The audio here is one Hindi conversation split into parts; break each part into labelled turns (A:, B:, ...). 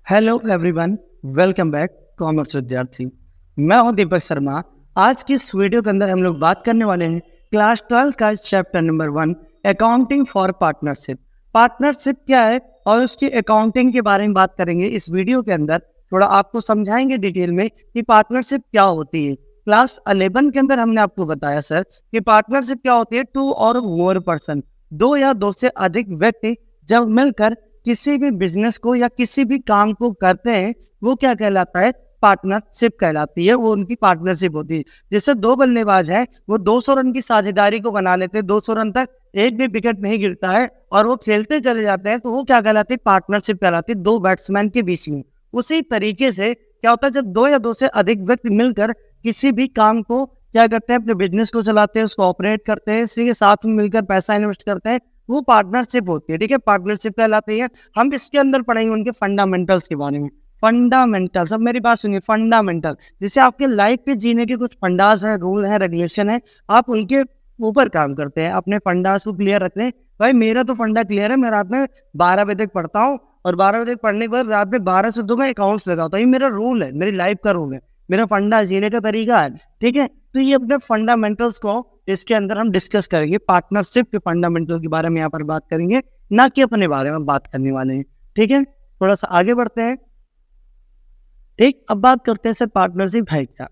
A: Hello everyone, welcome back commerce विद्यार्थी। मैं हूं दीपक शर्मा। आज की इस वीडियो के अंदर हम लोग बात करने वाले हैं क्लास 12 का chapter number 1 accounting for partnership. Partnership क्या है और उसकी अकाउंटिंग के बारे में बात करेंगे इस वीडियो के अंदर। थोड़ा आपको समझाएंगे डिटेल में कि पार्टनरशिप क्या होती है। क्लास 11 के अंदर हमने आपको बताया सर कि पार्टनरशिप क्या होती है, टू और मोर पर्सन, दो या दो से अधिक व्यक्ति जब मिलकर किसी भी बिजनेस को या किसी भी काम को करते हैं, वो क्या कहलाता है, पार्टनरशिप कहलाती है। वो उनकी पार्टनरशिप होती है। जैसे दो बल्लेबाज हैं, वो 200 रन की साझेदारी को बना लेते हैं, 200 रन तक एक भी विकेट नहीं गिरता है और वो खेलते चले जाते हैं, तो वो क्या कहलाती है, पार्टनरशिप कहलाती है, दो बैट्समैन के बीच में। उसी तरीके से क्या होता है, जब दो या दो से अधिक व्यक्ति मिलकर किसी भी काम को क्या करते हैं, अपने बिजनेस को चलाते हैं, उसको ऑपरेट करते हैं, इसी के साथ में मिलकर पैसा इन्वेस्ट करते हैं, वो पार्टनरशिप होती है। ठीक है, पार्टनरशिप कहलाती है। हम इसके अंदर पढ़ेंगे उनके फंडामेंटल्स के बारे में। फंडामेंटल्स, अब मेरी बात सुनिए, फंडामेंटल जैसे आपके लाइफ पे जीने के कुछ फंडास हैं, रूल हैं, रेगुलेशन है, आप उनके ऊपर काम करते हैं, अपने फंडास को क्लियर रखते हैं। भाई मेरा तो फंडा क्लियर है, मैं रात में 12 बजे तक पढ़ता हूँ और 12 बजे तक पढ़ने के बाद रात में 12 से 2 में अकाउंट्स लगाता हूँ। ये मेरा रूल है, मेरी लाइफ का रूल है, मेरा फंडा जीने का तरीका है। ठीक है, तो ये अपने फंडामेंटल्स को इसके अंदर हम डिस्कस करेंगे। पार्टनरशिप के फंडामेंटल के बारे में यहाँ पर बात करेंगे, ना कि अपने बारे में बात करने वाले हैं। ठीक है, थोड़ा सा आगे बढ़ते हैं। ठीक, अब बात करते हैं सर पार्टनरशिप है क्या।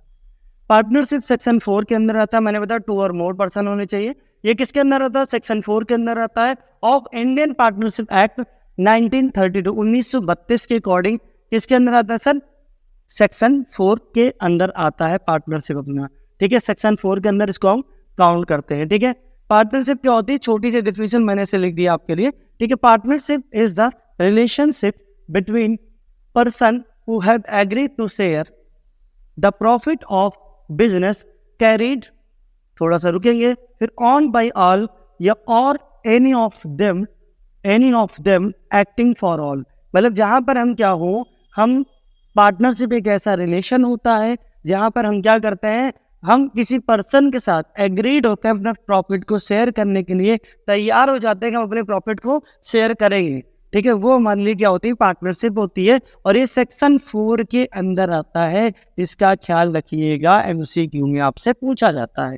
A: पार्टनरशिप सेक्शन 4 के अंदर आता है। मैंने बताया टू और मोर पर्सन होने चाहिए। ये किसके अंदर आता है, सेक्शन 4 के अंदर आता है ऑफ इंडियन पार्टनरशिप एक्ट 1932, 1932 के अकॉर्डिंग किसके अंदर आता है सर, सेक्शन 4 के अंदर आता है पार्टनरशिप अपना। ठीक है, सेक्शन 4 के अंदर इसको हम काउंट करते हैं। ठीक है, पार्टनरशिप क्या होती है, छोटी सी डिफिनेशन मैंने इसे लिख दिया आपके लिए। ठीक है, partnership is the relationship between person who have agreed to share the profit of business carried, थोड़ा सा रुकेंगे, फिर ऑन बाय ऑल या और any of them acting for all. मतलब जहां पर हम क्या हो, हम पार्टनरशिप एक ऐसा रिलेशन होता है जहां पर हम क्या करते हैं, हम किसी पर्सन के साथ एग्रीड होकर अपने प्रॉफिट को शेयर करने के लिए तैयार हो जाते हैं कि हम अपने प्रॉफिट को शेयर करेंगे। ठीक है, वो हमारे लिए क्या होती है, पार्टनरशिप होती है। और ये सेक्शन 4 के अंदर आता है, इसका ख्याल रखिएगा, एमसीक्यू में आपसे पूछा जाता है।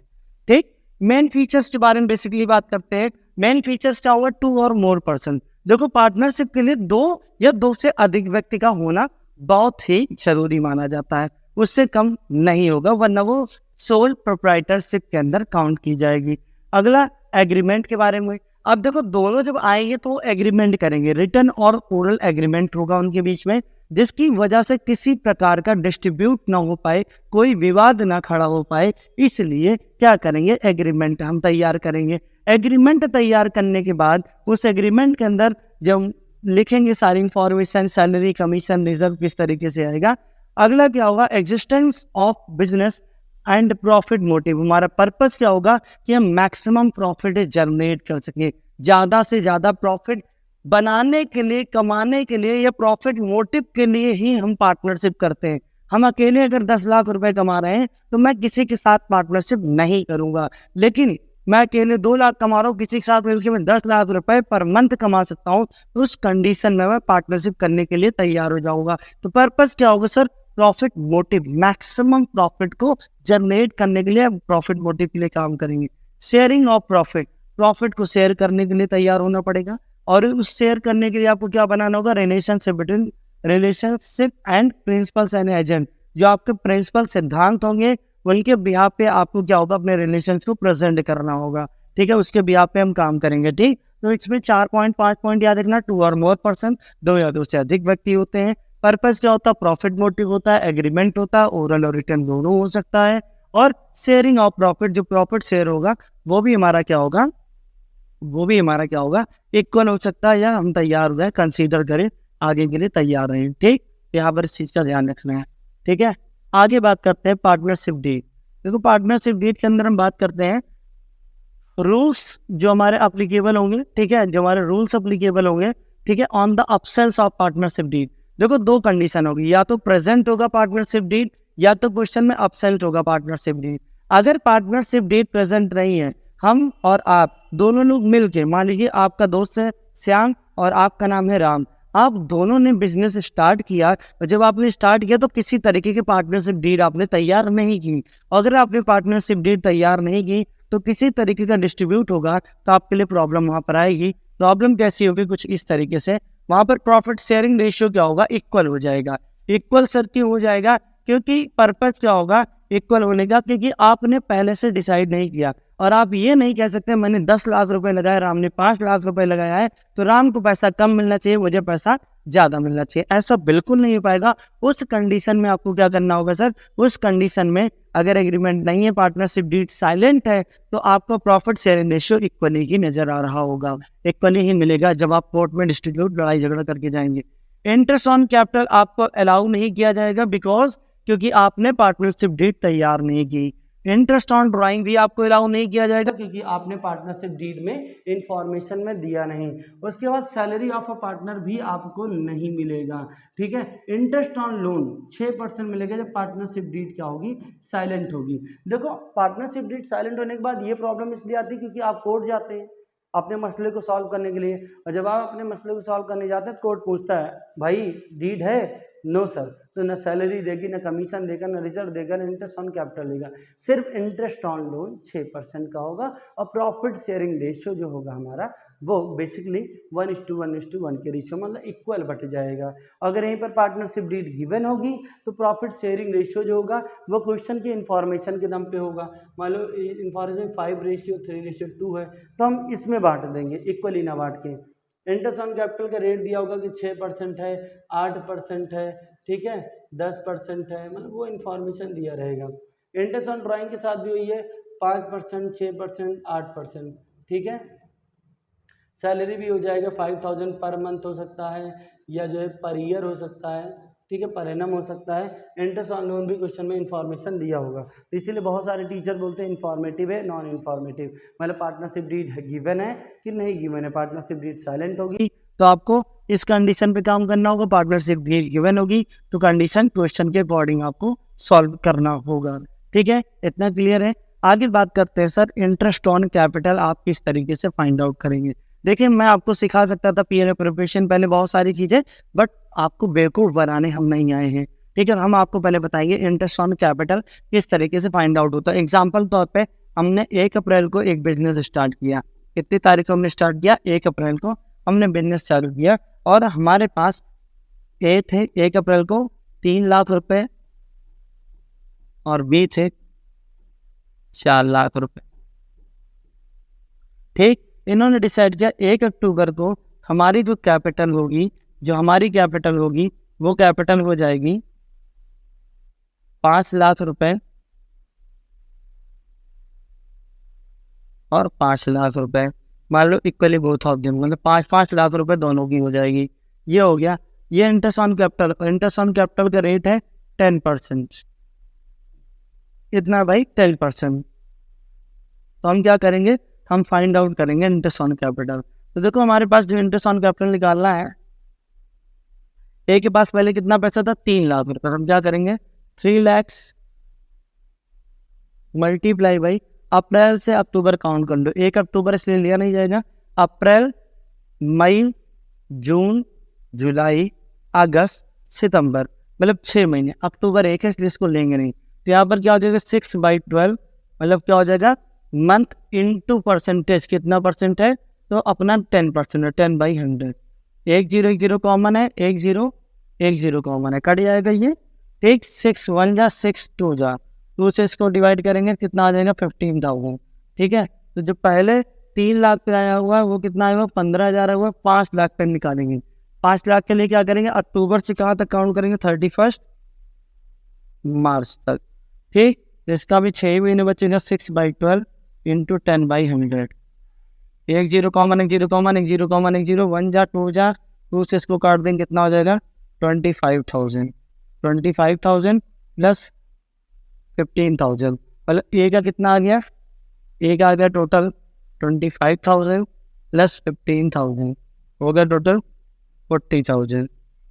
A: ठीक, मेन फीचर्स के बारे में बेसिकली बात करते हैं। मेन फीचर्स क्या होगा, टू और मोर पर्सन। देखो, पार्टनरशिप के लिए दो या दो से अधिक व्यक्ति का होना बहुत ही जरूरी माना जाता है, उससे कम नहीं होगा, वरना वो सोल प्रोप्राइटरशिप के अंदर काउंट की जाएगी। अगला एग्रीमेंट के बारे में। अब देखो, दोनों जब आएंगे तो एग्रीमेंट करेंगे, रिटन और ओरल एग्रीमेंट होगा उनके बीच में, जिसकी वजह से किसी प्रकार का डिस्ट्रीब्यूट ना हो पाए, कोई विवाद ना खड़ा हो पाए, इसलिए क्या करेंगे, एग्रीमेंट हम तैयार करेंगे। एग्रीमेंट तैयार करने के बाद उस एग्रीमेंट के अंदर जब लिखेंगे सारी इंफॉर्मेशन, सैलरी, कमीशन, रिजर्व किस तरीके से आएगा। अगला क्या होगा, existence of business and profit motive. हमारा पर्पस क्या होगा कि हम मैक्सिमम प्रॉफिट जनरेट कर सके, ज़्यादा से ज़्यादा प्रॉफिट बनाने के लिए, कमाने के लिए, या प्रॉफिट मोटिव के लिए ही हम पार्टनरशिप करते हैं। हम अकेले अगर 10 लाख रुपए कमा रहे हैं तो मैं किसी के साथ पार्टनरशिप नहीं करूंगा, लेकिन मैं अकेले 2 लाख कमा रहा हूँ, किसी के साथ मिलकर मैं 10 लाख रुपए पर मंथ कमा सकता हूँ, उस कंडीशन में मैं पार्टनरशिप करने के लिए तैयार हो जाऊंगा। तो पर्पस क्या होगा sir, profit motive, maximum profit को जनरेट करने के लिए प्रॉफिट मोटिव के लिए काम करेंगे। शेयरिंग ऑफ प्रॉफिट, प्रॉफिट को शेयर करने के लिए तैयार होना पड़ेगा, और उस शेयर करने के लिए आपको क्या बनाना होगा, relationship and principles and agent. जो आपके प्रिंसिपल सिद्धांत होंगे उनके बिहाफ पे आपको क्या होगा, अपने रिलेशंस को प्रेजेंट करना होगा। ठीक है, उसके बिहाफ पे हम काम करेंगे। ठीक, तो इसमें 5 पॉइंट याद रखना, टू और मोर पर्सन, दो या दो से अधिक व्यक्ति होते हैं। पर्पस क्या होता है, प्रॉफिट मोटिव होता है, एग्रीमेंट होता है, ओरल और रिटर्न दोनों हो सकता है, और शेयरिंग ऑफ प्रॉफिट, जो प्रॉफिट शेयर होगा वो भी हमारा क्या होगा, इक्वल हो सकता है, या हम तैयार हो जाए, कंसीडर करें, आगे के लिए तैयार रहें। ठीक, यहाँ पर इस चीज़ का ध्यान रखना है। ठीक है, आगे बात करते हैं पार्टनरशिप डीड। देखो, पार्टनरशिप डीड के अंदर हम बात करते हैं रूल्स जो हमारे अप्लीकेबल होंगे। ठीक है, जो हमारे रूल्स अप्लीकेबल होंगे, ठीक है, on the absence of partnership deed. देखो, दो कंडीशन होगी, या तो प्रेजेंट होगा पार्टनरशिप डीड, या तो क्वेश्चन में अब्सेंट होगा पार्टनरशिप डीड। अगर पार्टनरशिप डीड प्रेजेंट नहीं है, हम और आप दोनों लोग मिलके, मान लीजिए आपका दोस्त है श्याम और आपका नाम है राम, आप दोनों ने बिजनेस स्टार्ट किया, और जब आपने स्टार्ट किया तो किसी तरीके की पार्टनरशिप डीड आपने तैयार नहीं की। अगर आपने पार्टनरशिप डीड तैयार नहीं की तो किसी तरीके का डिस्ट्रीब्यूट होगा तो आपके लिए प्रॉब्लम वहाँ पर आएगी। प्रॉब्लम कैसी होगी? कुछ इस तरीके से, वहाँ पर प्रॉफिट शेयरिंग रेशियो क्या होगा? इक्वल हो जाएगा। इक्वल सर क्यों हो जाएगा? क्योंकि पर्पज क्या होगा इक्वल होने का? क्योंकि आपने पहले से डिसाइड नहीं किया, और आप ये नहीं कह सकते मैंने 10 लाख रुपए लगाए, राम ने 5 लाख रुपए लगाया है तो राम को पैसा कम मिलना चाहिए, मुझे पैसा ज़्यादा मिलना चाहिए। ऐसा बिल्कुल नहीं हो पाएगा। उस कंडीशन में आपको क्या करना होगा सर? उस कंडीशन में अगर एग्रीमेंट नहीं है, पार्टनरशिप डीड साइलेंट है, तो आपको प्रॉफिट शेयरिंग रेशियो इक्वली ही नजर आ रहा होगा, इक्वली ही मिलेगा जब आप कोर्ट में डिस्ट्रीब्यूट लड़ाई झगड़ा करके जाएंगे। इंटरेस्ट ऑन कैपिटल आपको अलाउ नहीं किया जाएगा, बिकॉज क्योंकि आपने पार्टनरशिप डीड तैयार नहीं की। इंटरेस्ट ऑन ड्राइंग भी आपको अलाउ नहीं किया जाएगा, क्योंकि आपने पार्टनरशिप डीड में इंफॉर्मेशन में दिया नहीं। उसके बाद सैलरी ऑफ अ पार्टनर भी आपको नहीं मिलेगा, ठीक है। इंटरेस्ट ऑन लोन 6% मिलेगा जब पार्टनरशिप डीड क्या होगी? साइलेंट होगी। देखो, पार्टनरशिप डीड साइलेंट होने के बाद ये प्रॉब्लम इसलिए आती है क्योंकि आप कोर्ट जाते हैं अपने मसले को सॉल्व करने के लिए, और जब आप अपने मसले को सॉल्व करने जाते हैं कोर्ट पूछता है भाई डीड है? नो सर, तो ना सैलरी देगी, ना कमीशन देगा, ना रिजल्ट देगा, ना इंटरेस्ट ऑन कैपिटल देगा। सिर्फ इंटरेस्ट ऑन लोन 6% का होगा, और प्रॉफिट शेयरिंग रेशियो जो होगा हमारा वो बेसिकली 1:1:1 के रेशियो, मतलब इक्वल बट जाएगा। अगर यहीं पर पार्टनरशिप डीड गिवन होगी तो प्रॉफिट शेयरिंग रेशियो जो होगा वो क्वेश्चन की इन्फॉर्मेशन के दम पे होगा। मान लो इन्फॉर्मेशन 5:3:2 है तो हम इसमें बांट देंगे, इक्वली ना बांट के। इंटरेस्ट ऑन कैपिटल का रेट दिया होगा कि 6% है, 8% है, ठीक है, 10% है, मतलब वो इन्फॉर्मेशन दिया रहेगा। इंटरेस्ट ऑन ड्राइंग के साथ भी वही है, 5%, 6%, 8%, ठीक है। सैलरी भी हो जाएगा 5000 पर मंथ हो सकता है, या जो है पर ईयर हो सकता है, ठीक है, पर एनम हो सकता है। इंटरेस्ट ऑन लोन भी क्वेश्चन में इन्फॉर्मेशन दिया होगा, तो इसीलिए बहुत सारे टीचर बोलते हैं इन्फॉर्मेटिव है, नॉन इन्फॉर्मेटिव। मतलब पार्टनरशिप डीड गिवन है कि नहीं गिवन है। पार्टनरशिप डीड साइलेंट होगी तो आपको इस कंडीशन पे काम करना होगा, पार्टनरशिप डीड गिवन होगी तो कंडीशन क्वेश्चन के अकॉर्डिंग आपको सॉल्व करना होगा, ठीक है। इतना क्लियर है। आगे बात करते हैं सर, इंटरेस्ट ऑन कैपिटल आप किस तरीके से फाइंड आउट करेंगे। देखिए, मैं आपको सिखा सकता था पीएनए प्रिपरेशन पहले बहुत सारी चीज़ें, बट आपको बेवकूफ़ बनाने हम नहीं आए हैं, ठीक है। हम आपको पहले बताएंगे इंटरेस्ट ऑन कैपिटल किस तरीके से फाइंड आउट होता है। एग्जाम्पल तौर पे हमने 1 अप्रैल को एक बिजनेस स्टार्ट किया। कितनी तारीख को हमने स्टार्ट किया? 1 अप्रैल को हमने बिजनेस चालू किया, और हमारे पास ए थे 1 अप्रैल को 3 लाख रुपए, और बी थे 4 लाख रुपए, ठीक। इन्होंने डिसाइड किया 1 अक्टूबर को हमारी जो कैपिटल होगी, वो कैपिटल हो जाएगी 5 लाख रुपए और 5 लाख रुपए, मान लो इक्वली बोथ ऑफ देम, मतलब 5-5 लाख रुपए दोनों की हो जाएगी। ये हो गया। ये interest on capital, interest on capital का रेट है 10%। कितना भाई? 10%। तो हम क्या करेंगे? हम फाइंड आउट करेंगे इंटरेस्ट ऑन कैपिटल। तो देखो, हमारे पास जो इंटरेस्ट ऑन कैपिटल निकालना है, ए के पास पहले कितना पैसा था? 3 लाख रुपए। हम क्या करेंगे? 3 लाख मल्टीप्लाई बाई अप्रैल से अक्टूबर काउंट कर लो। 1 अक्टूबर इसलिए लिया नहीं जाएगा, अप्रैल, मई, जून, जुलाई, अगस्त, सितंबर, मतलब 6 महीने। अक्टूबर 1 है इसलिए इसको लेंगे नहीं। तो यहाँ पर क्या हो जाएगा? 6/12, मतलब क्या हो जाएगा? Month into percentage. कितना परसेंट है? तो अपना 10% है, 10/100। 1 0 1 0 कॉमन है, 1 0 1 0 कॉमन है, कट जाएगा ये, ठीक। 6 1 जा 6 2 जा, 2 से इसको डिवाइड करेंगे कितना आ जाएगा? 15,000, ठीक है। तो जो पहले 3 लाख पे आया हुआ है वो कितना आएगा? 15,000 हुआ। 5 लाख पे निकालेंगे। 5 लाख के लिए क्या करेंगे? अक्टूबर से कहाँ तक काउंट करेंगे? 31 मार्च तक, ठीक। इसका भी 6 महीने बचेगा। 6/12 इंटू 10/100। 1 0 कॉमन, 1 0 कॉमन, 1 0 कॉमन, 1 0, 1 जा 2 जा, 2 से इसको काट देंगे कितना हो जाएगा? 25,000। 25,000 प्लस 15,000, मतलब ए का कितना आ गया? ए का आ गया टोटल 25,000 प्लस 15,000, हो गया टोटल 40,000,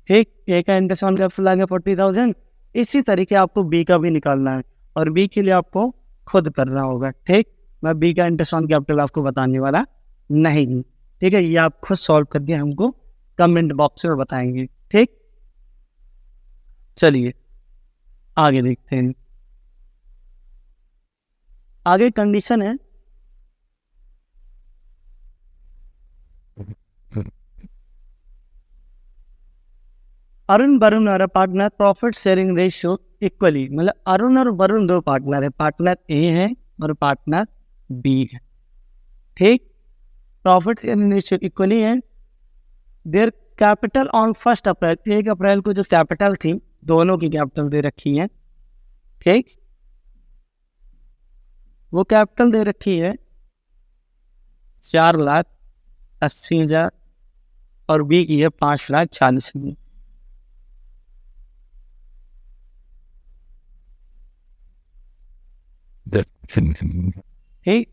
A: ठीक। ए का इंटरेस्ट ऑन कैपिटल आ गया 40,000। इसी तरीके आपको बी का भी निकालना है, और बी के लिए आपको खुद करना होगा, ठीक। मैं बी का इंटरेस्ट ऑन कैपिटल आपको बताने वाला नहीं, ठीक है। ये आप खुद सॉल्व करके हमको कमेंट बॉक्स में बताएंगे। ठीक, चलिए आगे देखते हैं। आगे कंडीशन है अरुण वरुण और partner profit sharing ratio equally, मतलब अरुण और वरुण दो पार्टनर है, पार्टनर ए है और पार्टनर बी है। ठीक, प्रॉफिट शेयरिंग रेशियो इक्वली है। देयर कैपिटल ऑन 1 अप्रैल, 1 अप्रैल को जो कैपिटल थी, दोनों की कैपिटल दे रखी है। ठीक, वो कैपिटल दे रखी है 4,80,000 और बी की है 5,40,000। ठीक,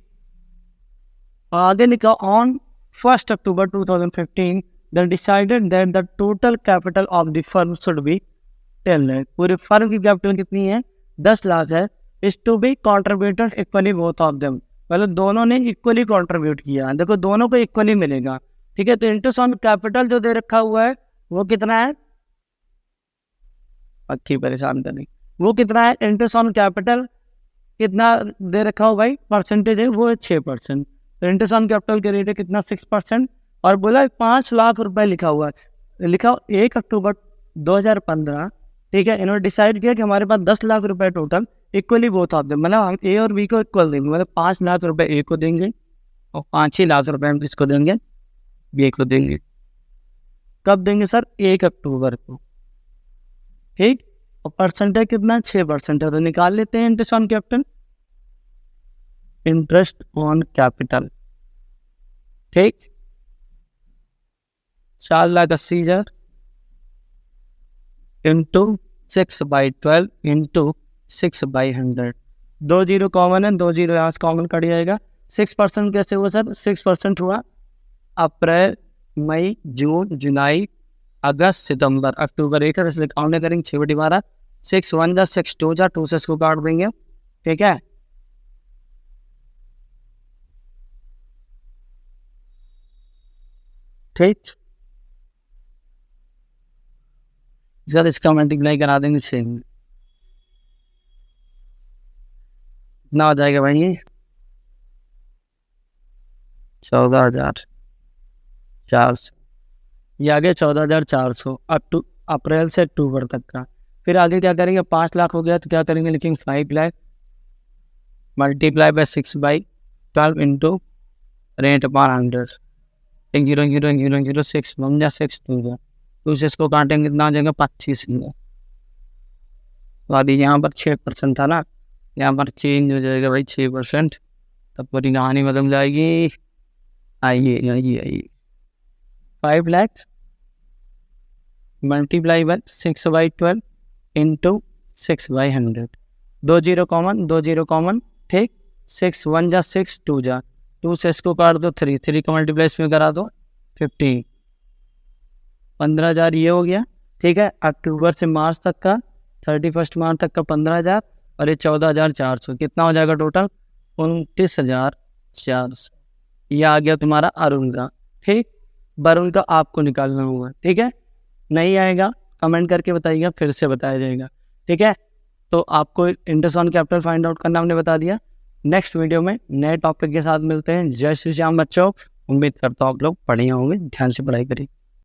A: आगे लिखा on 1 October 2015 they decided that the total capital of the firm should be 10 lakh। पूरे फर्म की कैपिटल कितनी है? 10 लाख है। is to be contributed equally both of them, मतलब दोनों ने इक्वली कंट्रीब्यूट किया। देखो दोनों को इक्वली मिलेगा। ठीक है, तो इंटरेस्ट ऑन कैपिटल जो दे रखा हुआ है वो कितना है? पक्की परेशान करनी, वो कितना है? इंटरेस्ट ऑन कैपिटल कितना दे रखा हो भाई? परसेंटेज है वो है 6%। तो इंटरेस्ट ऑन कैपिटल के रेट है कितना? 6%। और बोला 5 लाख रुपए लिखा हुआ है, लिखा 1 अक्टूबर 2015। ठीक है, इन्होंने डिसाइड किया कि हमारे पास 10 लाख रुपए total equally both of them, मतलब हम ए और बी को इक्वल देंगे, मतलब 5 लाख रुपए ए को देंगे और 5 ही लाख रुपए हम किसको देंगे? बी को देंगे। कब देंगे सर? 1 अक्टूबर को। ठीक, और परसेंटेज कितना? 6% है। तो निकाल लेते हैं interest on capital, interest on capital. ठीक, 4,80,000 इंटू 6/12 इंटू 6/100। 2 जीरो कॉमन है, 2 जीरो यहाँ से कॉमन कट जाएगा। 6% कैसे हुआ सर? 6% हुआ अप्रैल, मई, जून, जुलाई, अगस्त, सितंबर, अक्टूबर। एक है इसलिए काउंट करेंगे 6/12। 6 1 जा 6 2 जा 2 से इसको काट देंगे। ठीक है, ठीक, सर इसका मल्टीप्लाई करा देंगे 6 में, कितना हो जाएगा भाई? 14,400। ये आगे 14,400 अप्रैल से अक्टूबर तक का। फिर आगे क्या करेंगे? 5 लाख हो गया तो क्या करेंगे? लिखेंगे 5 lakh multiply by 6/12 into rate upon 100। 0 0 0 0 6 1 जा 6 2 जा 2 से इसको काटेंगे कितना आ जाएगा? 25। तो अभी यहाँ पर 6% था ना, यहाँ पर चेंज हो जाएगा भाई 6%, तब पूरी कहानी बदल जाएगी। आइए आइए आइए, 5 lakh multiply by 6/12 into 6/100। 2 zero common, 2 zero common. ठीक, 6 1 जा 6 2 जा 2 से इसको काट दो 3 3 का मल्टीप्लाई इसमें करा दो 15। 15,000 ये हो गया। ठीक है, अक्टूबर से मार्च तक का 31 मार्च तक का 15,000 और ये 14,400, कितना हो जाएगा टोटल? 29,400। ये आ गया तुम्हारा अरुण का। ठीक, वरुण का आपको निकालना होगा। ठीक है, नहीं आएगा कमेंट करके बताइएगा, फिर से बताया जाएगा। ठीक है, तो आपको interest on capital find out करना हमने बता दिया। नेक्स्ट वीडियो में नए टॉपिक के साथ मिलते हैं। जय श्री श्याम बच्चों, उम्मीद करता हूँ आप लोग बढ़िया होंगे, ध्यान से पढ़ाई करिए।